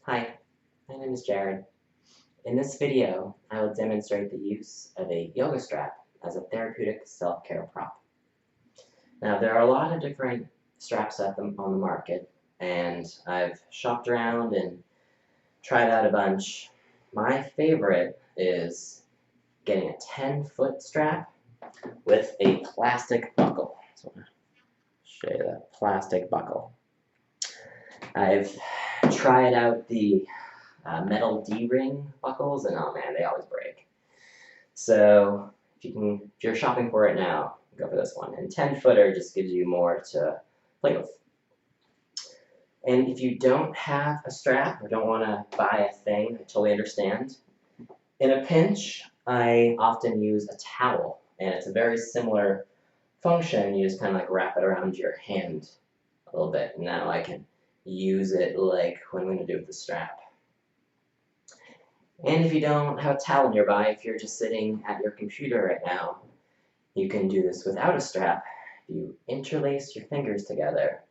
Hi, my name is Jared. In this video, I will demonstrate the use of a yoga strap as a therapeutic self-care prop. Now, there are a lot of different straps on the market, and I've shopped around and tried out a bunch. My favorite is getting a 10-foot strap with a plastic buckle. So I'm going to show you that plastic buckle. I've tried out the metal D-ring buckles, and oh man, they always break. So if you're shopping for it now, go for this one. And 10-footer just gives you more to play with. And if you don't have a strap or don't want to buy a thing, I totally understand. In a pinch, I often use a towel, and it's a very similar function. You just kind of like wrap it around your hand a little bit. Now I can use it like what I'm going to do with the strap. And if you don't have a towel nearby, if you're just sitting at your computer right now, you can do this without a strap. You interlace your fingers together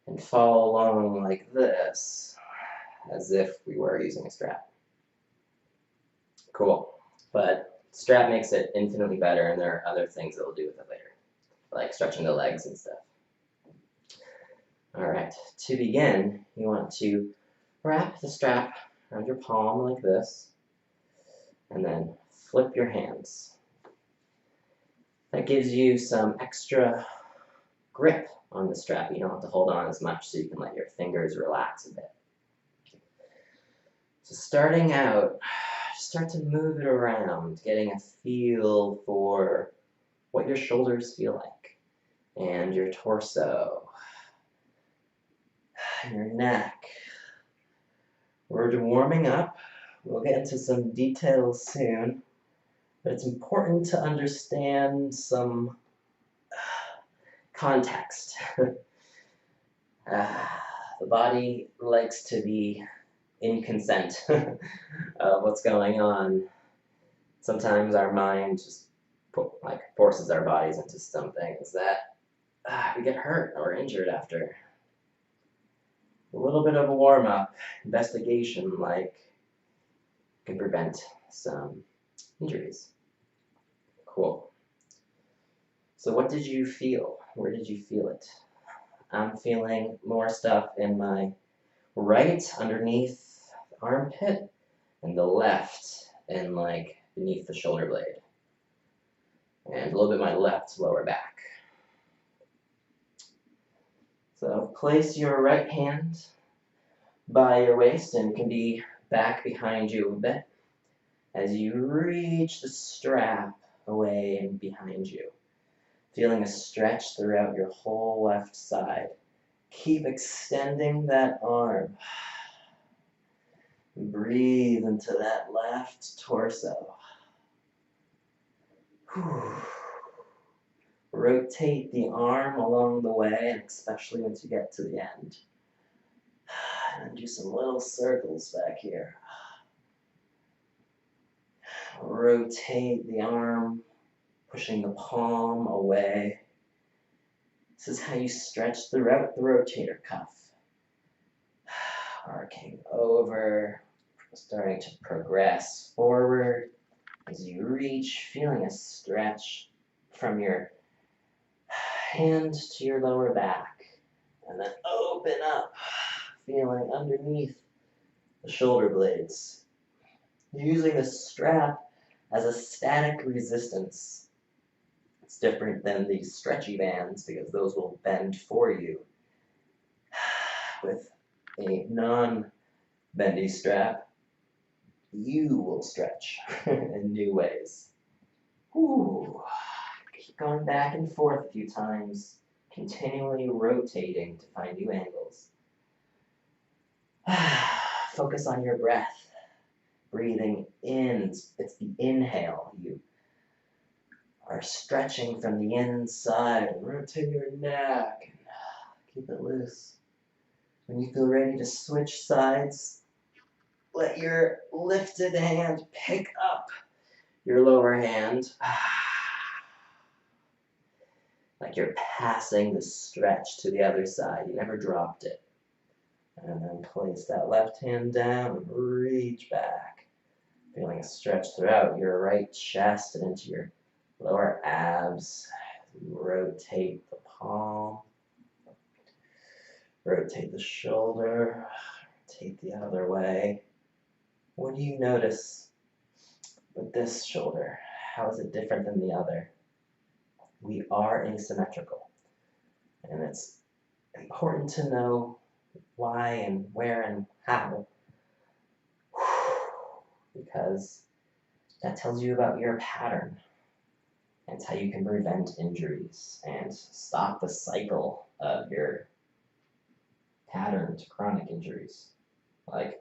and follow along like this, as if we were using a strap. Cool. But strap makes it infinitely better, and there are other things that we'll do with it later, like stretching the legs and stuff. All right, to begin, you want to wrap the strap around your palm like this, and then flip your hands. That gives you some extra grip on the strap. You don't have to hold on as much, so you can let your fingers relax a bit. So starting out, start to move it around, getting a feel for what your shoulders feel like, and your torso, and your neck. We're warming up. We'll get into some details soon, but it's important to understand some context. The body likes to be in consent of what's going on. Sometimes our mind just forces our bodies into some things that we get hurt or injured after. A little bit of a warm-up, investigation, can prevent some injuries. Cool. So what did you feel? Where did you feel it? I'm feeling more stuff in my right underneath the armpit, and the left in beneath the shoulder blade, and a little bit my left lower back. So place your right hand by your waist, and it can be back behind you a bit as you reach the strap away and behind you, feeling a stretch throughout your whole left side. Keep extending that arm. Breathe into that left torso. Rotate the arm along the way, and especially once you get to the end. And do some little circles back here. Rotate the arm, pushing the palm away. This is how you stretch the rotator cuff. Arcing over, starting to progress forward as you reach, feeling a stretch from your hand to your lower back, and then open up, feeling underneath the shoulder blades. Using the strap as a static resistance. It's different than these stretchy bands because those will bend for you. With a non-bendy strap, you will stretch in new ways. Ooh. Keep going back and forth a few times, continually rotating to find new angles. Focus on your breath. Breathing in, it's the inhale. You are stretching from the inside, and rotate your neck, and keep it loose. When you feel ready to switch sides, let your lifted hand pick up your lower hand, like you're passing the stretch to the other side. You never dropped it. And then place that left hand down and reach back. Feeling a stretch throughout your right chest and into your lower abs. Rotate the palm. Rotate the shoulder. Rotate the other way. What do you notice with this shoulder? How is it different than the other? We are asymmetrical. And it's important to know why and where and how. Because that tells you about your pattern. It's how you can prevent injuries and stop the cycle of your pattern to chronic injuries. Like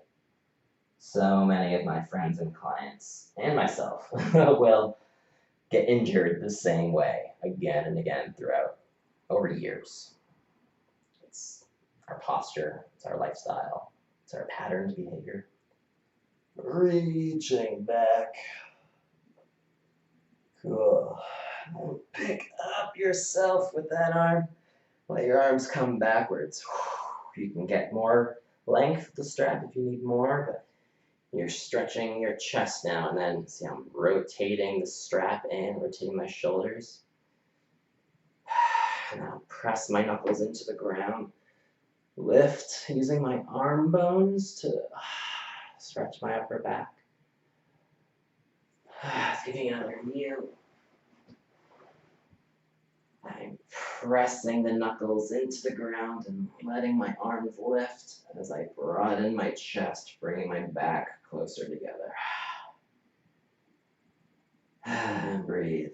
so many of my friends and clients, and myself, will get injured the same way again and again throughout over years. It's our posture, it's our lifestyle, it's our patterned behavior. Reaching back. Cool. And pick up yourself with that arm. Let your arms come backwards. You can get more length of the strap if you need more, but you're stretching your chest now, and then see I'm rotating the strap and rotating my shoulders. And I'll press my knuckles into the ground. Lift using my arm bones to stretch my upper back. Giving another view. I'm pressing the knuckles into the ground and letting my arms lift as I broaden my chest, bringing my back closer together. And breathe.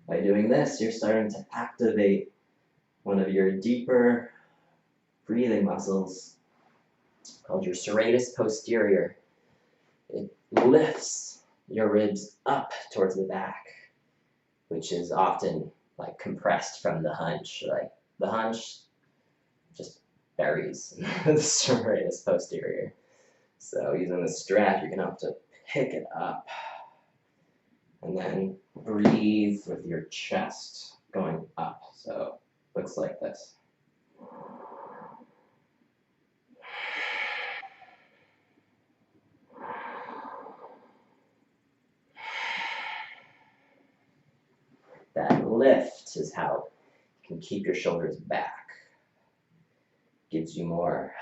By doing this, you're starting to activate one of your deeper breathing muscles called your serratus posterior. It lifts your ribs up towards the back, which is often like compressed from the hunch. Like the hunch just buries the serratus posterior. So using the strap, you're gonna have to pick it up and then breathe with your chest going up. So it looks like this. That lift is how you can keep your shoulders back. Gives you more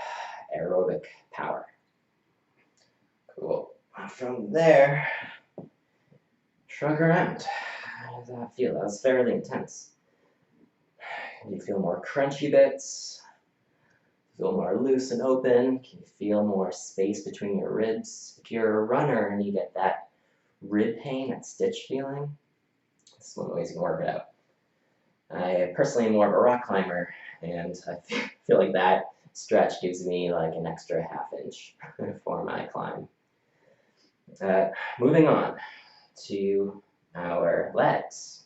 aerobic power. Cool. From there, shrug around. How does that feel? That was fairly intense. Can you feel more crunchy bits? Feel more loose and open? Can you feel more space between your ribs? If you're a runner and you get that rib pain, that stitch feeling, this is one of the ways you can work it out. I personally am more of a rock climber, and I feel like that stretch gives me like an extra ½ inch for my climb. Moving on to our legs.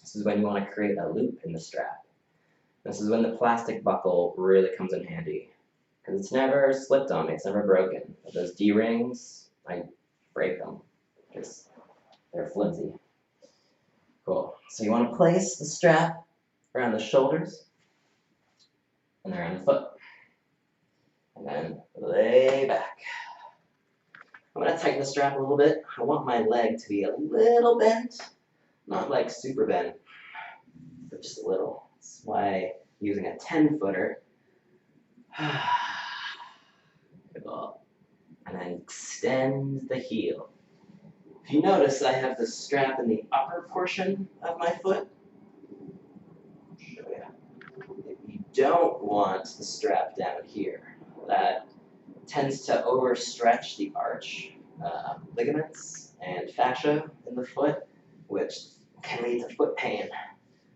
This is when you want to create a loop in the strap. This is when the plastic buckle really comes in handy, because it's never slipped on me, it's never broken. But those D-rings, I break them, because they're flimsy. Cool. So you want to place the strap around the shoulders and around the foot. And then lay back. I'm going to tighten the strap a little bit. I want my leg to be a little bent, not like super bent, but just a little. That's why using a 10-footer. And then extend the heel. If you notice, I have the strap in the upper portion of my foot. I'll show you. If you don't want the strap down here, that tends to overstretch the arch ligaments and fascia in the foot, which can lead to foot pain.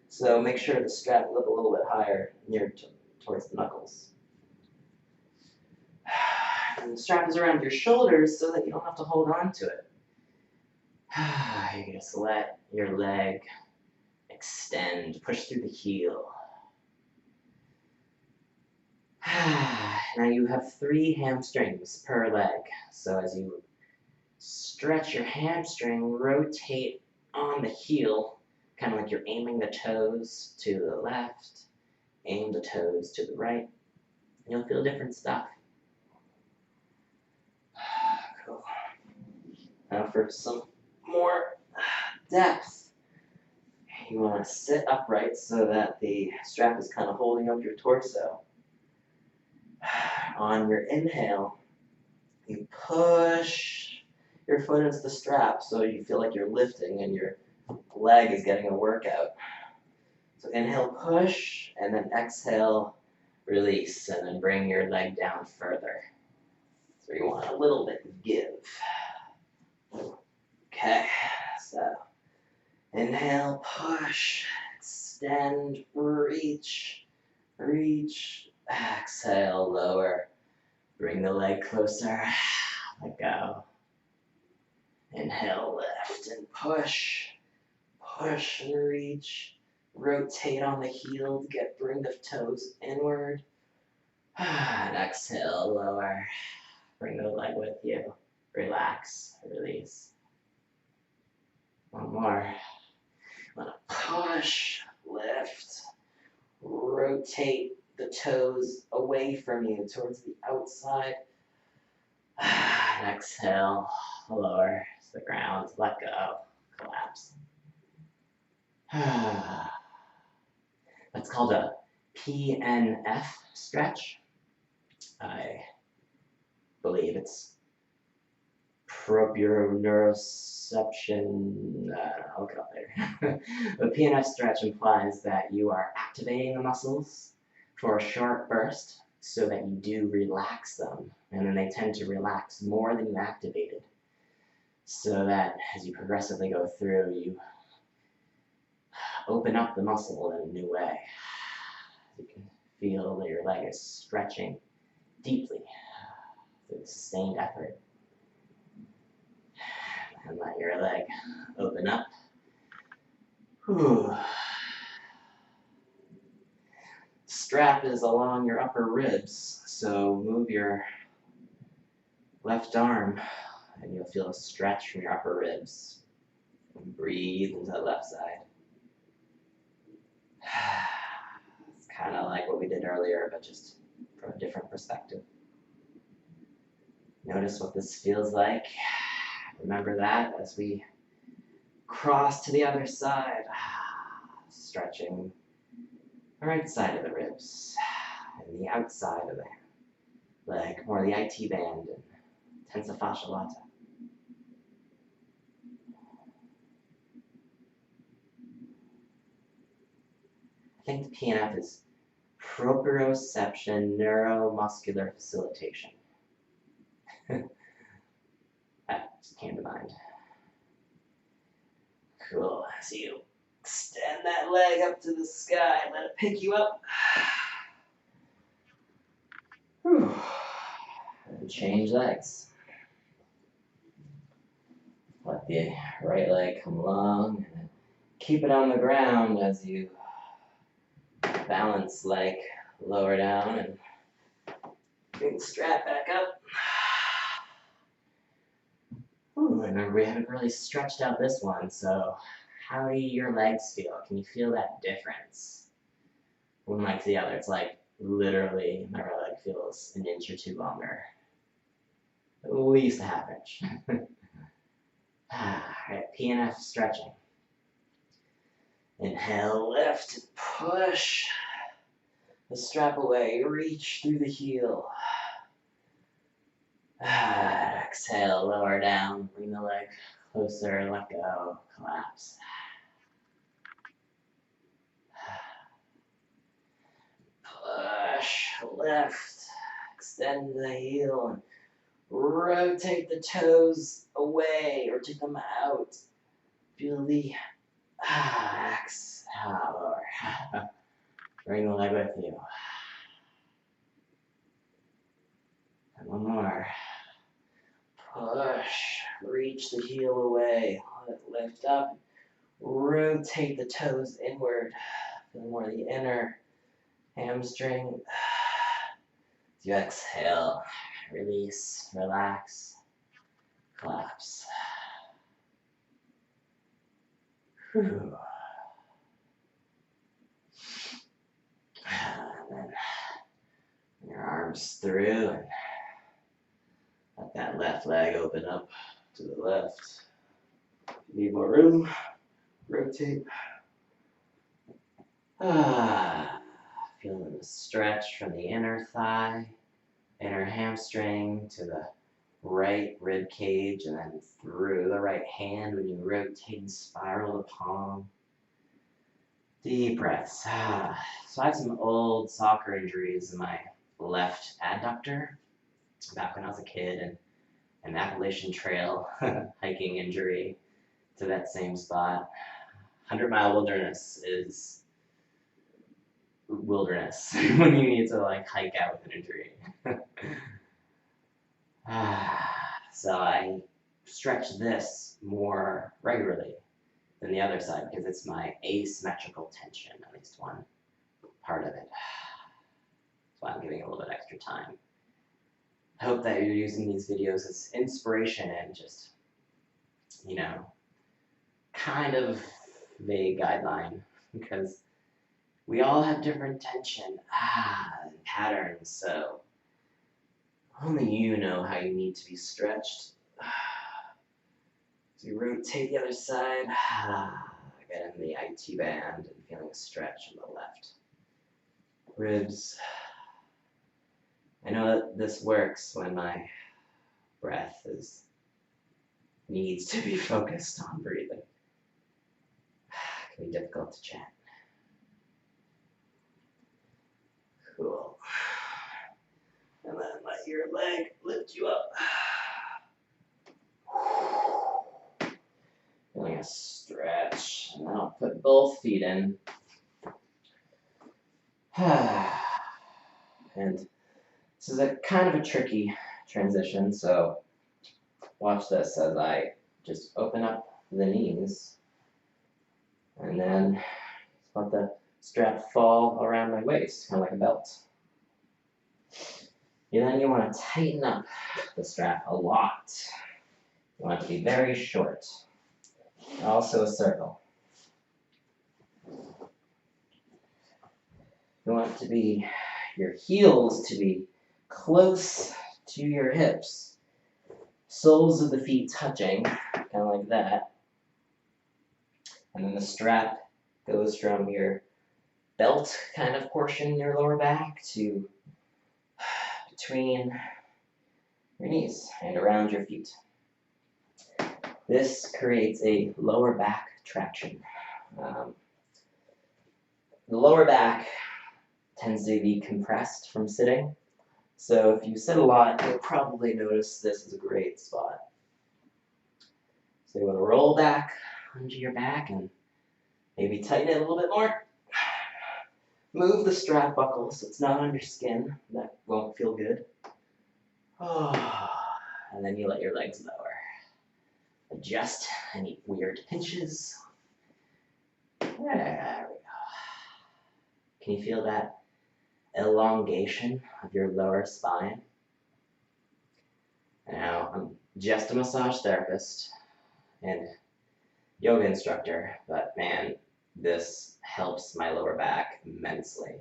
So make sure the strap is up a little bit higher near towards the knuckles. And the strap is around your shoulders so that you don't have to hold on to it. You just let your leg extend, push through the heel. Now you have 3 hamstrings per leg. So as you stretch your hamstring, rotate on the heel, kind of like you're aiming the toes to the left, aim the toes to the right. You'll feel different stuff. Cool. Now for some more depth, you want to sit upright so that the strap is kind of holding up your torso. On your inhale, you push your foot into the strap so you feel like you're lifting and your leg is getting a workout. So inhale, push, and then exhale, release, and then bring your leg down further. So you want a little bit of give. Okay, so inhale, push, extend, reach, reach, exhale, lower, bring the leg closer, let go. Inhale, lift and push, push and reach, rotate on the heel to bring the toes inward, and exhale, lower, bring the leg with you, relax, release. One more. I'm gonna push, lift, rotate the toes away from you towards the outside. And exhale, lower to the ground, let go, collapse. That's called a PNF stretch. I believe it's proprioception. I'll look it up later. The PNF stretch implies that you are activating the muscles for a short burst so that you do relax them, and then they tend to relax more than you activated, so that as you progressively go through, you open up the muscle in a new way. You can feel that your leg is stretching deeply through the sustained effort. And let your leg open up. Whew. Strap is along your upper ribs, so move your left arm and you'll feel a stretch from your upper ribs. And breathe into the left side. It's kind of like what we did earlier, but just from a different perspective. Notice what this feels like. Remember that as we cross to the other side. Stretching the right side of the ribs and the outside of the leg, more the IT band and tensa fascia lata. I think the PNF is proprioception neuromuscular facilitation. That just came to mind. Cool. So you extend that leg up to the sky, let it pick you up. Whew. And change legs. Let the right leg come along and keep it on the ground as you balance leg lower down and bring the strap back up. Ooh, remember we haven't really stretched out this one, so how do your legs feel? Can you feel that difference? One leg to the other, it's like literally my right leg feels an inch or two longer. At least a half inch. Alright, PNF stretching. Inhale, lift, and push the strap away, reach through the heel. Exhale, lower down, bring the leg closer, let go, collapse. Push, lift, extend the heel, and rotate the toes away or take them out. Feel the exhale, lower. Bring the leg with you. And one more. Push, reach the heel away, let it lift up, rotate the toes inward, feel more the inner hamstring. As you exhale, release, relax, collapse. Whew. And then your arm Force through and let that left leg open up to the left. Need more room, rotate. Feeling the stretch from the inner thigh, inner hamstring to the right rib cage, and then through the right hand when you rotate and spiral the palm. Deep breaths. So I have some old soccer injuries in my left adductor back when I was a kid, and an Appalachian Trail hiking injury to that same spot. 100-mile wilderness is wilderness when you need to like hike out with an injury. So I stretch this more regularly than the other side because it's my asymmetrical tension, at least one part of it. That's why I'm giving it a little bit extra time. I hope that you're using these videos as inspiration and just, you know, kind of vague guideline, because we all have different tension and patterns, so only you know how you need to be stretched. So you rotate the other side, get in the IT band and feeling a stretch in the left ribs. I know that this works when my breath needs to be focused on breathing. It can be difficult to chat. Cool. And then let your leg lift you up. Feeling a stretch. And then I'll put both feet in. And this is a kind of a tricky transition, so watch this as I just open up the knees and then let the strap fall around my waist, kind of like a belt. Then you want to tighten up the strap a lot. You want it to be very short. Also a circle. You want to be your heels to be close to your hips. Soles of the feet touching, kind of like that. And then the strap goes from your belt kind of portion in your lower back to between your knees and around your feet. This creates a lower back traction. The lower back tends to be compressed from sitting. So if you sit a lot, you'll probably notice this is a great spot. So you want to roll back onto your back and maybe tighten it a little bit more. Move the strap buckle so it's not on your skin. That won't feel good. And then you let your legs lower. Adjust any weird pinches. There we go. Can you feel that elongation of your lower spine? Now, I'm just a massage therapist and yoga instructor, but man, this helps my lower back immensely.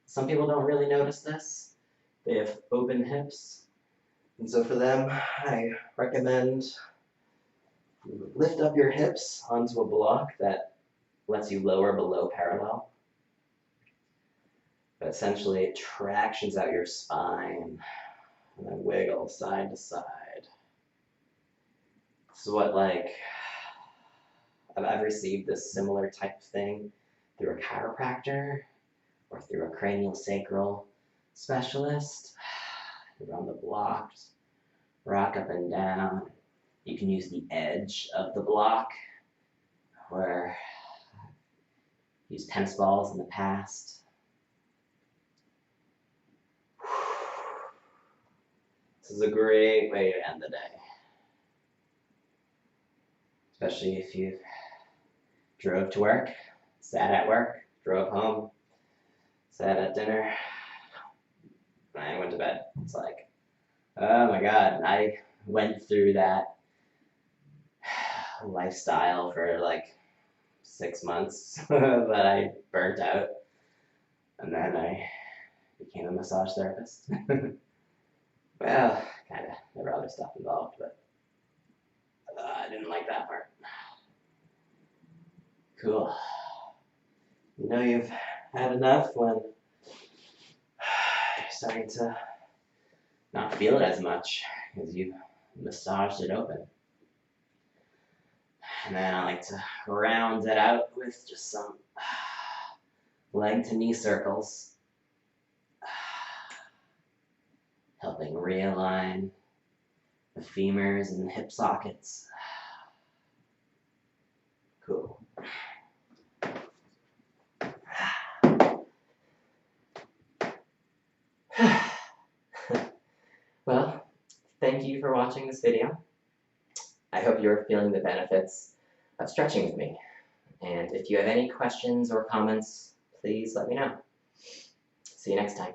Some people don't really notice this. They have open hips, and so for them, I recommend you lift up your hips onto a block that lets you lower below parallel. But essentially, it tractions out your spine and then wiggle side to side. This is what, I've received this similar type of thing through a chiropractor or through a craniosacral specialist. Around the block, just rock up and down. You can use the edge of the block, where I used tennis balls in the past. This is a great way to end the day. Especially if you drove to work, sat at work, drove home, sat at dinner, and I went to bed. It's like, oh my God, I went through that lifestyle for like 6 months that I burnt out. And then I became a massage therapist. Well, kinda. There were other stuff involved, but I didn't like that part. Cool. You know you've had enough when you're starting to not feel it as much because you massaged it open. And then I like to round it out with just some leg to knee circles, helping realign the femurs and hip sockets. Cool. Well, thank you for watching this video. I hope you're feeling the benefits of stretching with me. And if you have any questions or comments, please let me know. See you next time.